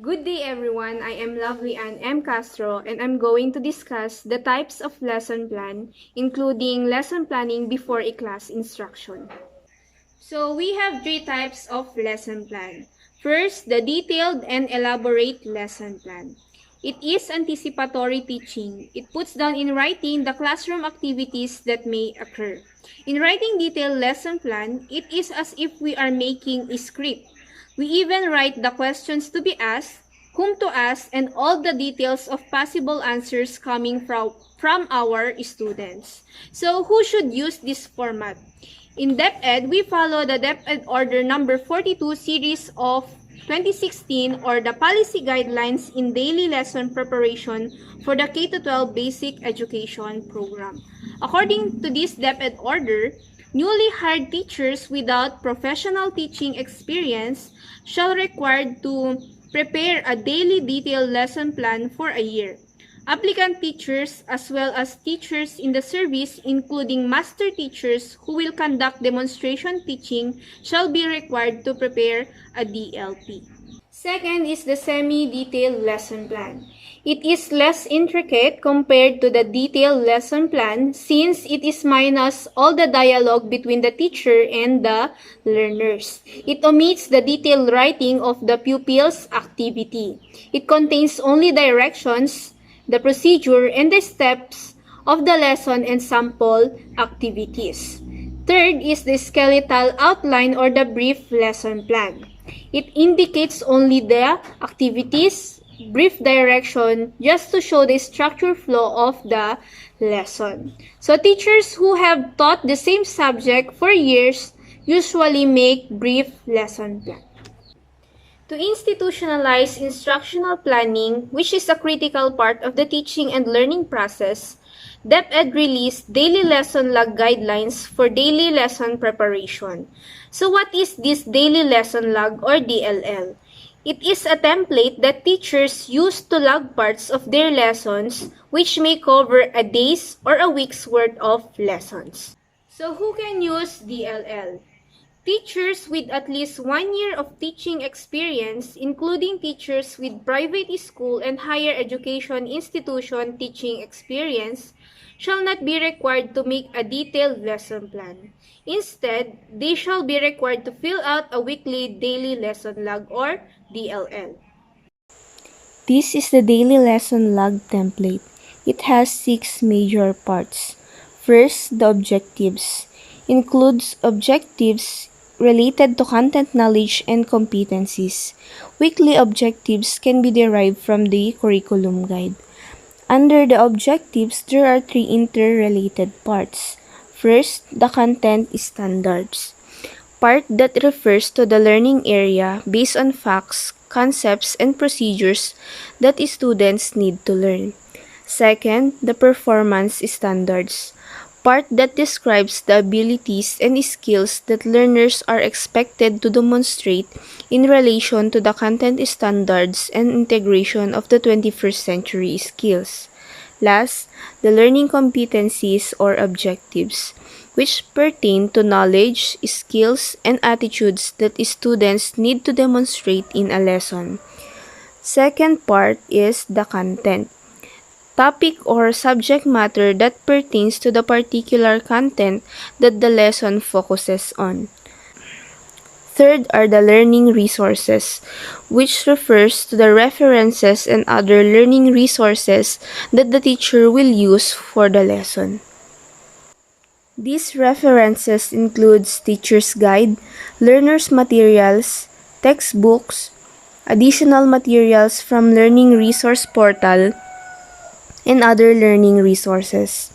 Good day everyone, I am Lovely Ann M. Castro and I'm going to discuss the types of lesson plan, including lesson planning before a class instruction. So we have three types of lesson plan. First, the detailed and elaborate lesson plan. It is anticipatory teaching. It puts down in writing the classroom activities that may occur. In writing detailed lesson plan, it is as if we are making a script. We even write the questions to be asked, whom to ask, and all the details of possible answers coming from our students. So who should use this format? In DepEd, we follow the DepEd Order number 42 series of 2016 or the policy guidelines in daily lesson preparation for the K-12 basic education program. According to this DepEd order, newly hired teachers without professional teaching experience shall required to prepare a daily detailed lesson plan for a year. Applicant teachers as well as teachers in the service, including master teachers who will conduct demonstration teaching, shall be required to prepare a DLP. Second is the semi-detailed lesson plan. It is less intricate compared to the detailed lesson plan since it is minus all the dialogue between the teacher and the learners. It omits the detailed writing of the pupil's activity. It contains only directions, the procedure, and the steps of the lesson and sample activities. Third is the skeletal outline or the brief lesson plan. It indicates only the activities, brief direction, just to show the structure flow of the lesson. So teachers who have taught the same subject for years usually make brief lesson plan. To institutionalize instructional planning, which is a critical part of the teaching and learning process, DepEd released daily lesson log guidelines for daily lesson preparation. So what is this daily lesson log or DLL? It is a template that teachers use to log parts of their lessons which may cover a day's or a week's worth of lessons. So who can use DLL? Teachers with at least 1 year of teaching experience, including teachers with private school and higher education institution teaching experience, shall not be required to make a detailed lesson plan. Instead, they shall be required to fill out a weekly daily lesson log or DLL. This is the daily lesson log template. It has 6 major parts. First, the objectives. Includes objectives related to content knowledge and competencies. Weekly objectives can be derived from the curriculum guide. Under the objectives, there are 3 interrelated parts. First, the content standards. Part that refers to the learning area based on facts, concepts, and procedures that students need to learn. Second, the performance standards. Part that describes the abilities and skills that learners are expected to demonstrate in relation to the content standards and integration of the 21st century skills. Last, the learning competencies or objectives, which pertain to knowledge, skills, and attitudes that students need to demonstrate in a lesson. Second part is the content. Topic or subject matter that pertains to the particular content that the lesson focuses on. Third are the learning resources, which refers to the references and other learning resources that the teacher will use for the lesson. These references includes teacher's guide, learner's materials, textbooks, additional materials from learning resource portal, and other learning resources.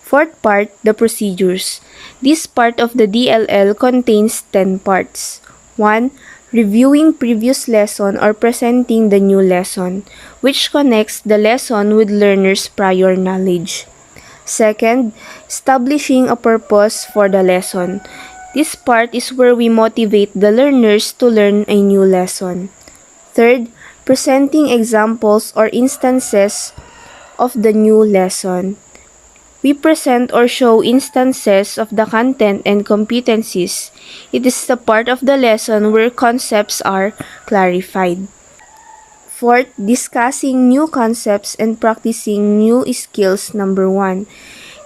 Fourth part, the procedures. This part of the DLL contains 10 parts. 1. Reviewing previous lesson or presenting the new lesson, which connects the lesson with learners' prior knowledge. Second, establishing a purpose for the lesson. This part is where we motivate the learners to learn a new lesson. Third, presenting examples or instances of the new lesson. We present or show instances of the content and competencies. It is the part of the lesson where concepts are clarified. Fourth, discussing new concepts and practicing new skills. Number 1.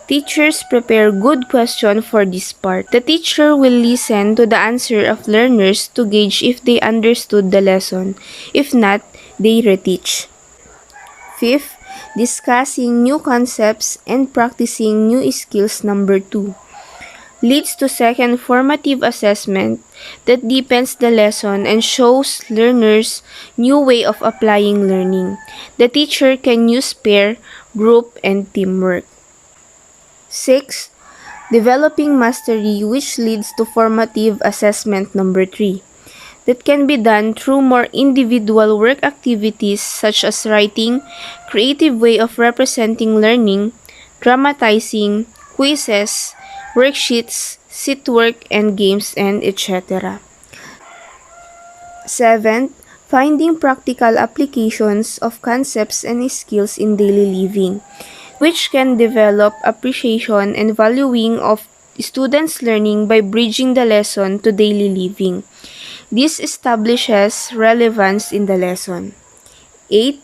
Teachers prepare good questions for this part. The teacher will listen to the answer of learners to gauge if they understood the lesson. If not, they reteach. Fifth, discussing new concepts and practicing new skills. Number 2. Leads to second formative assessment that deepens the lesson and shows learners new way of applying learning. The teacher can use pair, group, and teamwork. 6. Developing mastery, which leads to formative assessment. Number 3. That can be done through more individual work activities such as writing, creative way of representing learning, dramatizing, quizzes, worksheets, sit work, and games, and etc. 7. Finding practical applications of concepts and skills in daily living, which can develop appreciation and valuing of students' learning by bridging the lesson to daily living. This establishes relevance in the lesson. 8.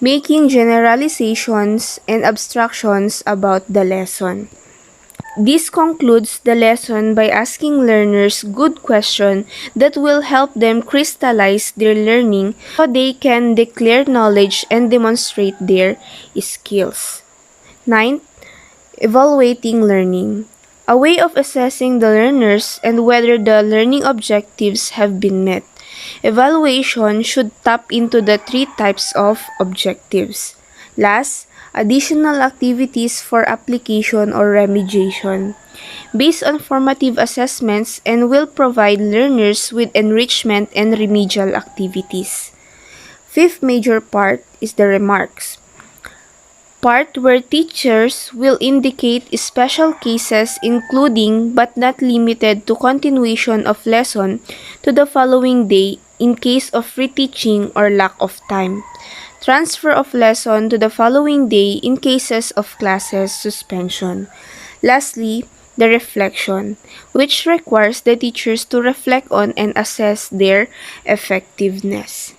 Making generalizations and abstractions about the lesson. This concludes the lesson by asking learners good questions that will help them crystallize their learning so they can declare knowledge and demonstrate their skills. 9. Evaluating learning. A way of assessing the learners and whether the learning objectives have been met. Evaluation should tap into the 3 types of objectives. Last, additional activities for application or remediation, based on formative assessments, and will provide learners with enrichment and remedial activities. Fifth major part is the remarks. Part where teachers will indicate special cases including but not limited to continuation of lesson to the following day in case of reteaching or lack of time. Transfer of lesson to the following day in cases of classes suspension. Lastly, the reflection, which requires the teachers to reflect on and assess their effectiveness.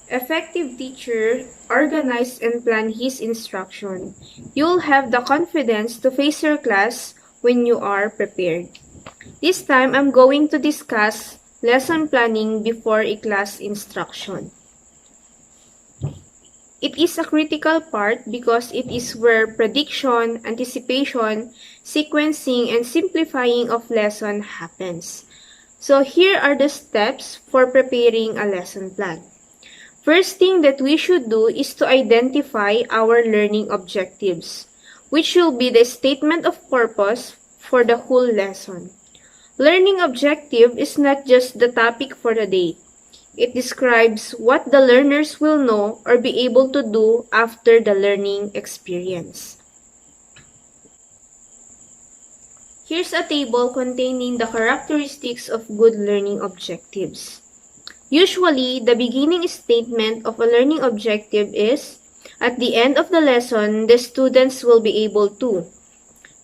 Effective teacher organize and plan his instruction. You'll have the confidence to face your class when you are prepared. This time, I'm going to discuss lesson planning before a class instruction. It is a critical part because it is where prediction, anticipation, sequencing, and simplifying of lesson happens. So here are the steps for preparing a lesson plan. First thing that we should do is to identify our learning objectives, which will be the statement of purpose for the whole lesson. Learning objective is not just the topic for the day. It describes what the learners will know or be able to do after the learning experience. Here's a table containing the characteristics of good learning objectives. Usually, the beginning statement of a learning objective is, at the end of the lesson, the students will be able to.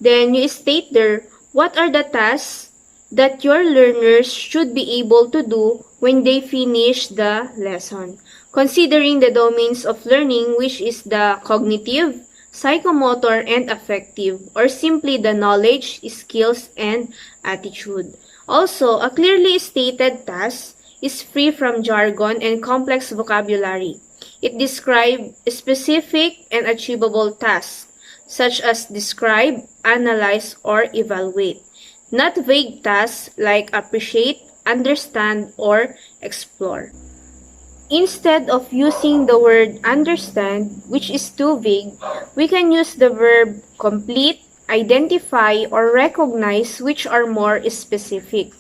Then you state there, what are the tasks that your learners should be able to do when they finish the lesson, considering the domains of learning, which is the cognitive, psychomotor, and affective, or simply the knowledge, skills, and attitude. Also, a clearly stated task is free from jargon and complex vocabulary. It describes specific and achievable tasks, such as describe, analyze, or evaluate, not vague tasks like appreciate, understand, or explore. Instead of using the word understand, which is too vague, we can use the verb complete, identify, or recognize, which are more specific.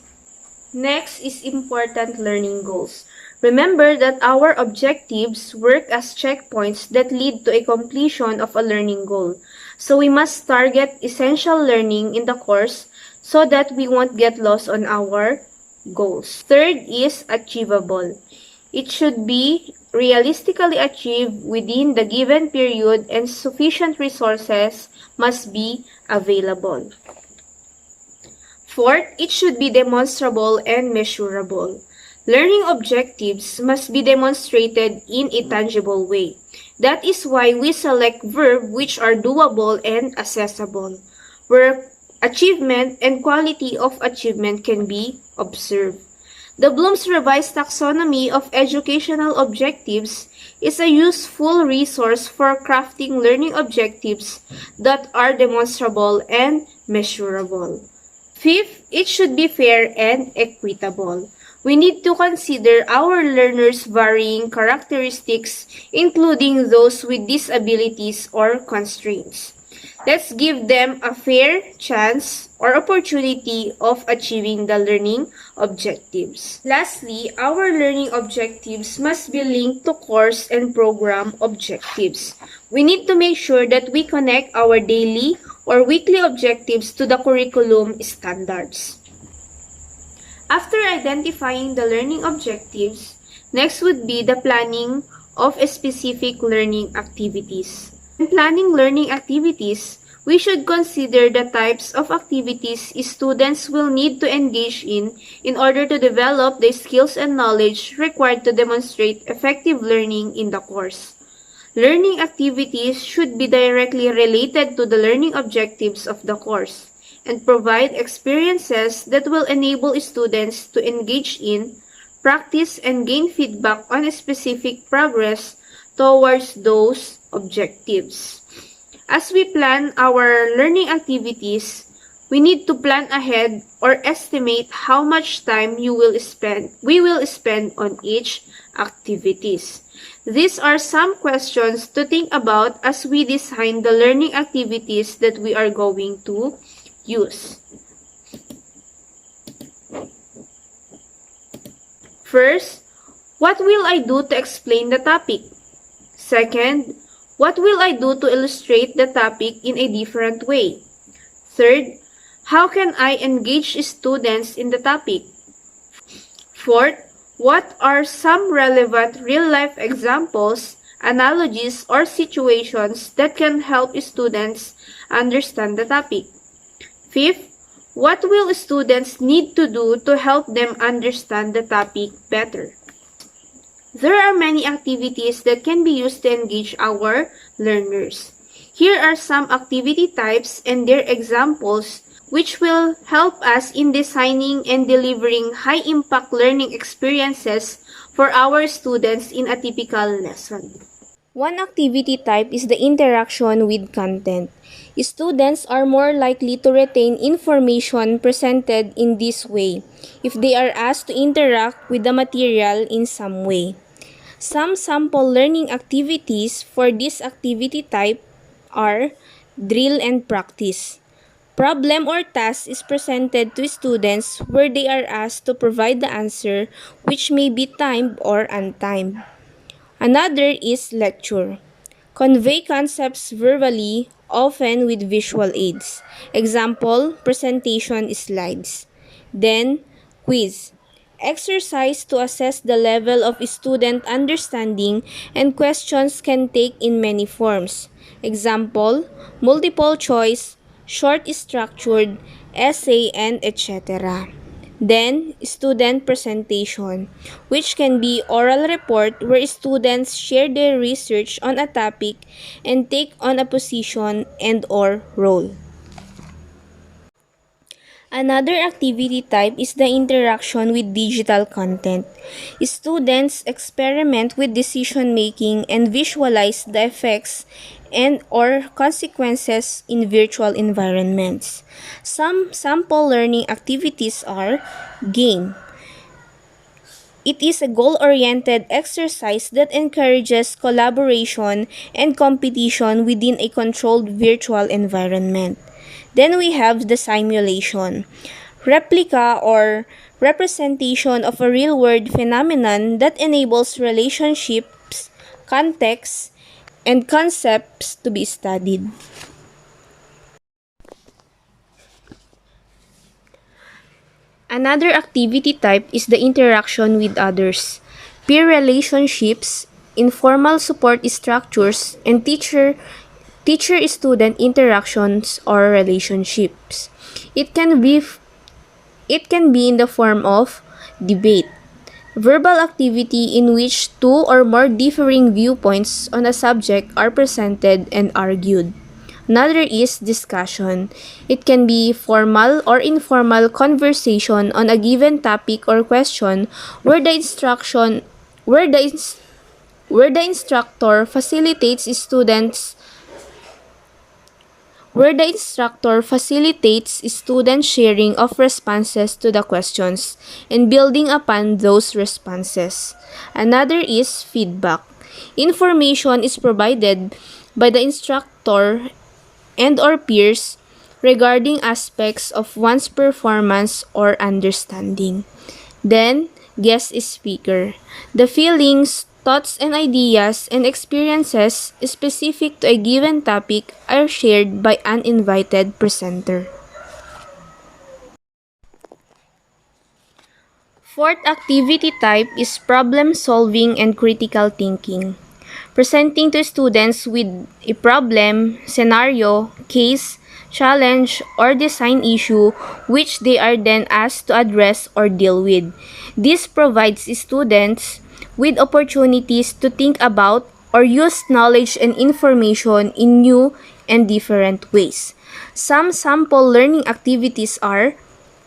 Next is important learning goals. Remember that our objectives work as checkpoints that lead to a completion of a learning goal. So we must target essential learning in the course so that we won't get lost on our goals. Third is achievable. It should be realistically achieved within the given period and sufficient resources must be available. Fourth, it should be demonstrable and measurable. Learning objectives must be demonstrated in a tangible way. That is why we select verbs which are doable and accessible, where achievement and quality of achievement can be observed. The Bloom's Revised Taxonomy of Educational Objectives is a useful resource for crafting learning objectives that are demonstrable and measurable. Fifth, it should be fair and equitable. We need to consider our learners' varying characteristics, including those with disabilities or constraints. Let's give them a fair chance or opportunity of achieving the learning objectives. Lastly, our learning objectives must be linked to course and program objectives. We need to make sure that we connect our daily or weekly objectives to the curriculum standards. After identifying the learning objectives, next would be the planning of specific learning activities. When planning learning activities, we should consider the types of activities students will need to engage in order to develop the skills and knowledge required to demonstrate effective learning in the course. Learning activities should be directly related to the learning objectives of the course and provide experiences that will enable students to engage in, practice, and gain feedback on specific progress towards those objectives. As we plan our learning activities, we need to plan ahead or estimate how much time we will spend on each activities. These are some questions to think about as we design the learning activities that we are going to use. First, what will I do to explain the topic? Second, what will I do to illustrate the topic in a different way? Third, how can I engage students in the topic? Fourth, what are some relevant real-life examples, analogies, or situations that can help students understand the topic? Fifth, what will students need to do to help them understand the topic better? There are many activities that can be used to engage our learners. Here are some activity types and their examples which will help us in designing and delivering high-impact learning experiences for our students in a typical lesson. One activity type is the interaction with content. Students are more likely to retain information presented in this way if they are asked to interact with the material in some way. Some sample learning activities for this activity type are drill and practice. Problem or task is presented to students where they are asked to provide the answer, which may be timed or untimed. Another is lecture. Convey concepts verbally, often with visual aids. Example, presentation slides. Then, quiz. Exercise to assess the level of student understanding, and questions can take in many forms. Example, multiple choice, short structured, essay, and etc. Then, student presentation, which can be oral report where students share their research on a topic and take on a position and or role. Another activity type is the interaction with digital content. Students experiment with decision making and visualize the effects and or consequences in virtual environments. Some sample learning activities are game. It is a goal-oriented exercise that encourages collaboration and competition within a controlled virtual environment. Then we have the simulation, replica or representation of a real-world phenomenon that enables relationships, contexts, and concepts to be studied. Another activity type is the interaction with others. Peer relationships, informal support structures, and teacher-student interactions or relationships. It can be in the form of debate, Verbal activity in which two or more differing viewpoints on a subject are presented and argued. Another is discussion. It can be formal or informal conversation on a given topic or question where the instruction where the ins- where the instructor facilitates students sharing of responses to the questions and building upon those responses. Another is feedback. Information is provided by the instructor and or peers regarding aspects of one's performance or understanding. Then, guest speaker. The feelings, thoughts, and ideas and experiences specific to a given topic are shared by an invited presenter. Fourth activity type is problem solving and critical thinking. Presenting to students with a problem, scenario, case, challenge, or design issue which they are then asked to address or deal with. This provides students with opportunities to think about or use knowledge and information in new and different ways. Some sample learning activities are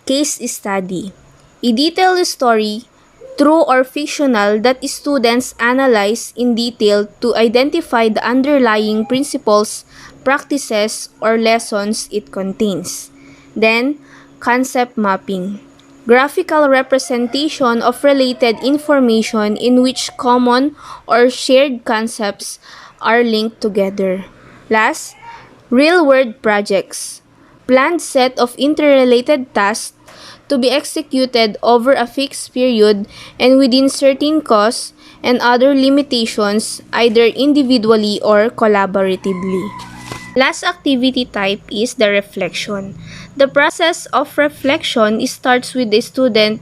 case study, a detailed story, true or fictional, that students analyze in detail to identify the underlying principles, practices, or lessons it contains. Then, concept mapping. Graphical representation of related information in which common or shared concepts are linked together. Last, real-world projects. Planned set of interrelated tasks to be executed over a fixed period and within certain costs and other limitations, either individually or collaboratively. Last activity type is the reflection. The process of reflection starts with the student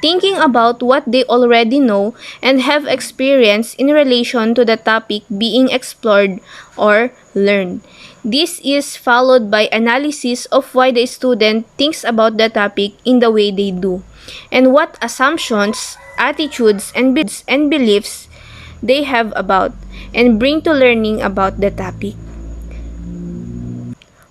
thinking about what they already know and have experienced in relation to the topic being explored or learned. This is followed by analysis of why the student thinks about the topic in the way they do, and what assumptions, attitudes, and beliefs they have about and bring to learning about the topic.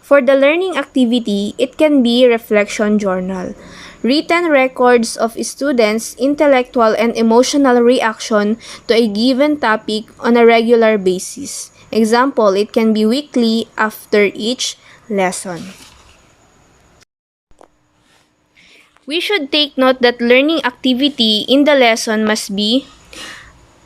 For the learning activity, it can be reflection journal. Written records of students' intellectual and emotional reaction to a given topic on a regular basis. Example, it can be weekly after each lesson. We should take note that learning activity in the lesson must be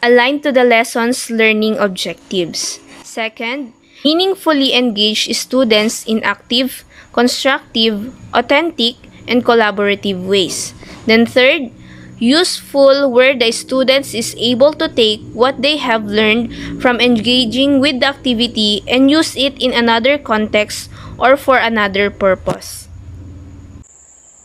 aligned to the lesson's learning objectives. Second, meaningfully engage students in active, constructive, authentic, and collaborative ways. Then third, useful where the students is able to take what they have learned from engaging with the activity and use it in another context or for another purpose.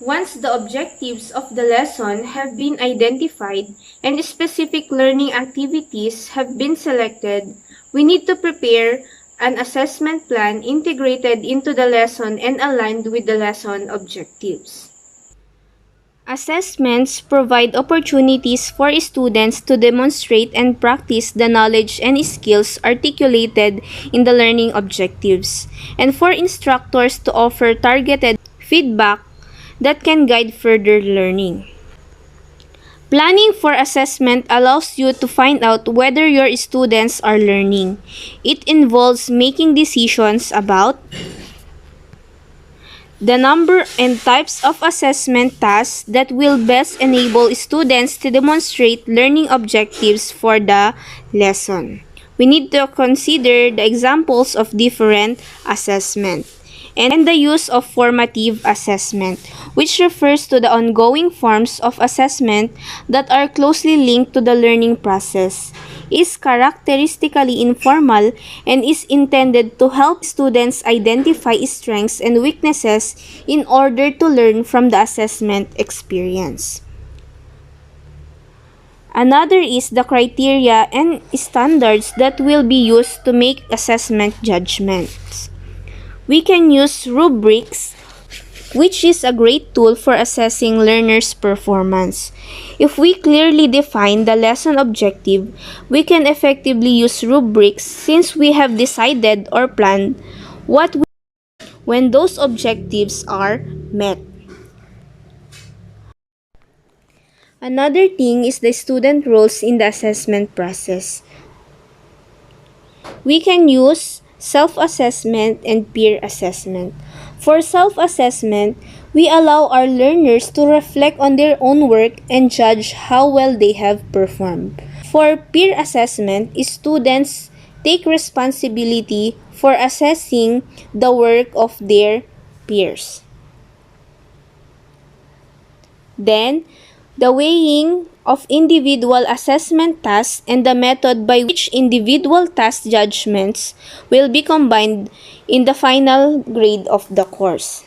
Once the objectives of the lesson have been identified and specific learning activities have been selected, we need to prepare an assessment plan integrated into the lesson and aligned with the lesson objectives. Assessments provide opportunities for students to demonstrate and practice the knowledge and skills articulated in the learning objectives, and for instructors to offer targeted feedback that can guide further learning. Planning for assessment allows you to find out whether your students are learning. It involves making decisions about the number and types of assessment tasks that will best enable students to demonstrate learning objectives for the lesson. We need to consider the examples of different assessment and the use of formative assessment, which refers to the ongoing forms of assessment that are closely linked to the learning process, is characteristically informal, and is intended to help students identify strengths and weaknesses in order to learn from the assessment experience. Another is the criteria and standards that will be used to make assessment judgments. We can use rubrics which is a great tool for assessing learners' performance. If we clearly define the lesson objective, we can effectively use rubrics since we have decided or planned what we when those objectives are met. Another thing is the student roles in the assessment process. We can use self-assessment and peer assessment. For self-assessment, we allow our learners to reflect on their own work and judge how well they have performed. For peer assessment, students take responsibility for assessing the work of their peers. Then, the weighing of individual assessment tasks and the method by which individual task judgments will be combined in the final grade of the course,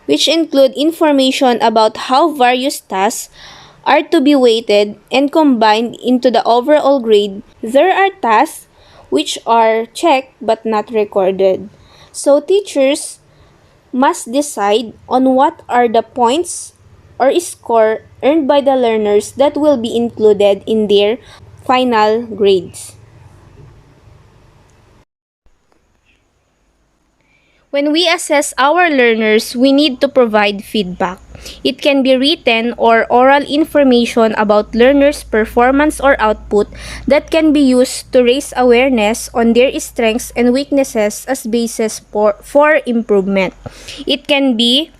which include information about how various tasks are to be weighted and combined into the overall grade. There are tasks which are checked but not recorded. So teachers must decide on what are the points or score earned by the learners that will be included in their final grades. When we assess our learners, we need to provide feedback. It can be written or oral information about learners' performance or output that can be used to raise awareness on their strengths and weaknesses as basis for improvement. It can be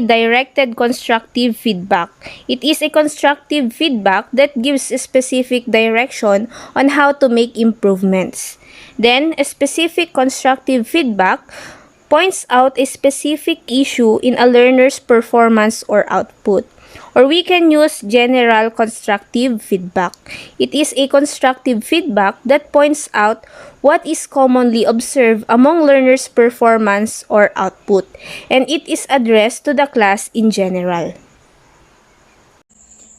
directed constructive feedback. It is a constructive feedback that gives a specific direction on how to make improvements. Then, a specific constructive feedback points out a specific issue in a learner's performance or output. Or we can use general constructive feedback. It is a constructive feedback that points out what is commonly observed among learners' performance or output, and it is addressed to the class in general.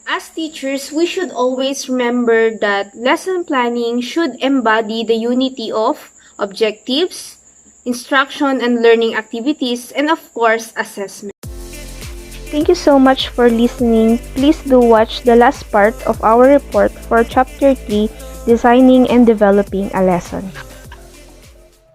As teachers, we should always remember that lesson planning should embody the unity of objectives, instruction and learning activities, and of course, assessment. Thank you so much for listening. Please do watch the last part of our report for Chapter 3, Designing and Developing a Lesson.